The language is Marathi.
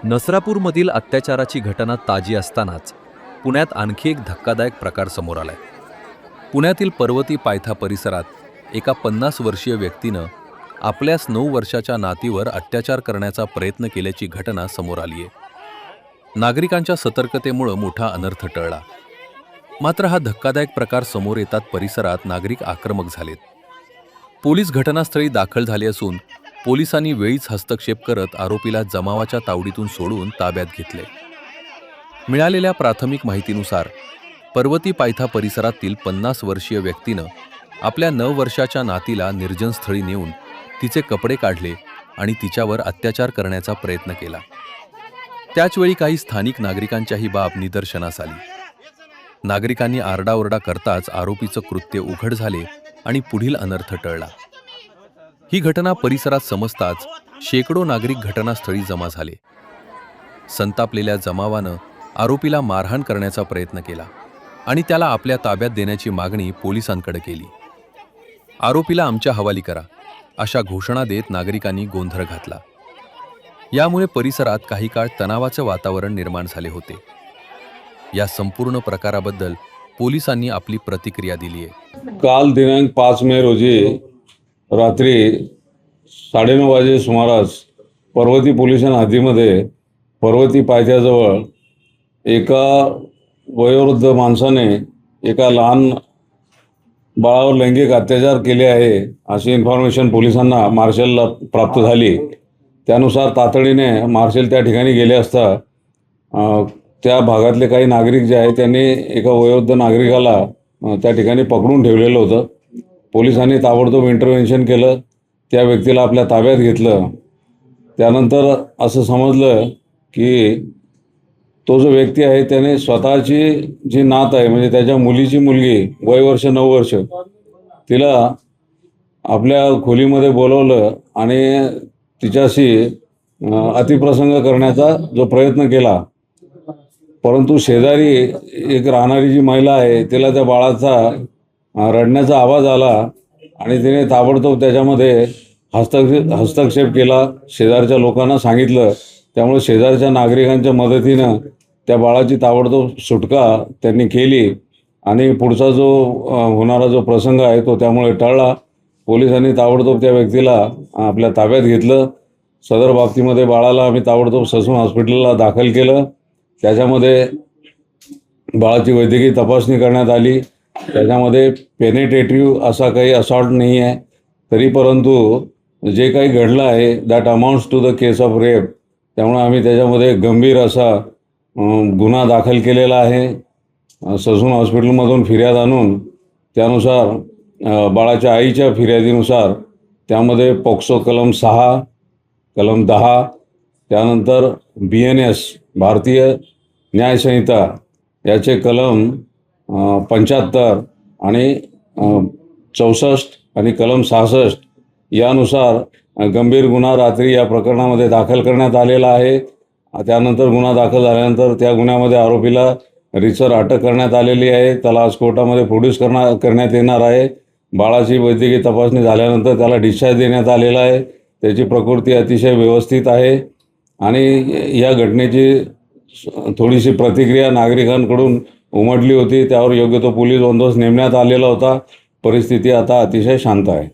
नसरापूरमधील अत्याचाराची घटना ताजी असतानाच पुण्यात आणखी एक धक्कादायक प्रकार समोर आलाय। पुण्यातील पर्वती पायथा परिसरात एका 50 वर्षीय व्यक्तीनं आपल्याच 9 वर्षाच्या नातीवर अत्याचार करण्याचा प्रयत्न केल्याची घटना समोर आली आहे। नागरिकांच्या सतर्कतेमुळे मोठा अनर्थ टळला। मात्र हा धक्कादायक प्रकार समोर येतात परिसरात नागरिक आक्रमक झालेत। पोलीस घटनास्थळी दाखल झाले असून पोलिसांनी वेळीच हस्तक्षेप करत आरोपीला जमावाच्या तावडीतून सोडून ताब्यात घेतले। मिळालेल्या प्राथमिक माहितीनुसार पर्वती पायथा परिसरातील 50 वर्षीय व्यक्तीनं आपल्या 9 वर्षाच्या नातीला निर्जन स्थळी नेऊन तिचे कपडे काढले आणि तिच्यावर अत्याचार करण्याचा प्रयत्न केला। त्याचवेळी काही स्थानिक नागरिकांच्या ही बाब निदर्शनास आली। नागरिकांनी आरडाओरडा करताच आरोपीचं कृत्य उघड झाले आणि पुढील अनर्थ टळला। ही घटना परिसरात समजताच शेकडो नागरिक घटनास्थळी जमा झाले। संतापलेल्या जमावानं आरोपीला मारहाण करण्याचा प्रयत्न केला आणि त्याला आपल्या ताब्यात देण्याची मागणी पोलिसांकडे केली। आरोपीला आमच्या हवाली करा अशा घोषणा देत नागरिकांनी गोंधळ घातला। यामुळे परिसरात काही काळ तणावाचे वातावरण निर्माण झाले होते। या संपूर्ण प्रकाराबद्दल पोलिसांनी आपली प्रतिक्रिया दिली आहे। काल दिनांक 5 मे रोजी रात्री 9:30 वाजे सुमारास पर्वती पोलीस हद्दीमध्ये पर्वती पायथ्याजवळ एका वयोवृद्ध माणसाने एका लहान बाळावर लैंगिक अत्याचार केले आहे अशी इन्फॉर्मेशन पोलिसांना मार्शलला प्राप्त झाली। त्यानुसार तातडीने मार्शल त्या ठिकाणी गेले असता त्या भागातले काही नागरिक जे आहेत त्यांनी एका वयोवृद्ध नागरिकाला त्या ठिकाणी पकडून ठेवलेलं होतं। पोलिसांनी ताबडतोब इंटरव्हेन्शन केलं, त्या व्यक्तीला आपल्या ताब्यात घेतलं। त्यानंतर असं समजलं की तो जो व्यक्ती आहे त्याने स्वतःची जी नात आहे म्हणजे त्याच्या मुलीची मुलगी वय वर्ष 9 वर्ष तिला आपल्या खोलीमध्ये बोलवलं आणि तिच्याशी अतिप्रसंग करण्याचा जो प्रयत्न केला। परंतु शेजारी एक राहणारी जी महिला आहे तिला त्या बाळाचा रडण्याचा आवाज आला आणि तिने ताबडतोब त्याच्यामध्ये हस्तक्षेप केला। शेजारच्या लोकांना सांगितलं, त्यामुळे शेजारच्या नागरिकांच्या मदतीनं त्या बाळाची ताबडतोब सुटका त्यांनी केली आणि पुढचा जो होणारा जो प्रसंग आहे तो त्यामुळे टळला। पोलिसांनी ताबडतोब त्या व्यक्तीला आपल्या ताब्यात घेतलं। सदर बाबतीमध्ये बाळाला आम्ही ताबडतोब ससून हॉस्पिटलला दाखल केलं। त्याच्यामध्ये बाळाची वैद्यकीय तपासणी करण्यात आली। त्याच्यामध्ये पेनिट्रेटिव्ह असा काही असॉल्ट नाही आहे, तरी परंतु जे काही घडलं आहे that amounts to the case of rape, त्यामुळे आम्ही त्याच्यामध्ये गंभीर असा गुन्हा दाखल केलेला आहे। ससून हॉस्पिटलमधून फिर्याद आणून त्यानुसार बाळाच्या आईच्या फिर्यादीनुसार त्यामध्ये पॉक्सो कलम 6, कलम 10, त्यानंतर BNS भारतीय न्यायसंहिता याचे कलम 75 आणि 64 आणि कलम 66 यानुसार गंभीर गुन्हा रात्री या प्रकरणामध्ये दाखल करण्यात आलेला आहे। त्यानंतर गुन्हा दाखल झाल्यानंतर त्या गुन्ह्यामध्ये आरोपीला रितसर अटक करण्यात आलेली आहे। त्याला आज कोर्टामध्ये प्रोड्यूस करण्यात येणार आहे। बाळाची वैद्यकीय तपासणी झाल्यानंतर त्याला डिस्चार्ज देण्यात आलेला आहे। त्याची प्रकृती अतिशय व्यवस्थित आहे आणि या घटनेची थोडीशी प्रतिक्रिया नागरिकांकडून उमटली होती, त्यावर योग्य तो पोलीस बंदोबस्त नेमण्यात आलेला होता। परिस्थिती आता अतिशय शांत आहे।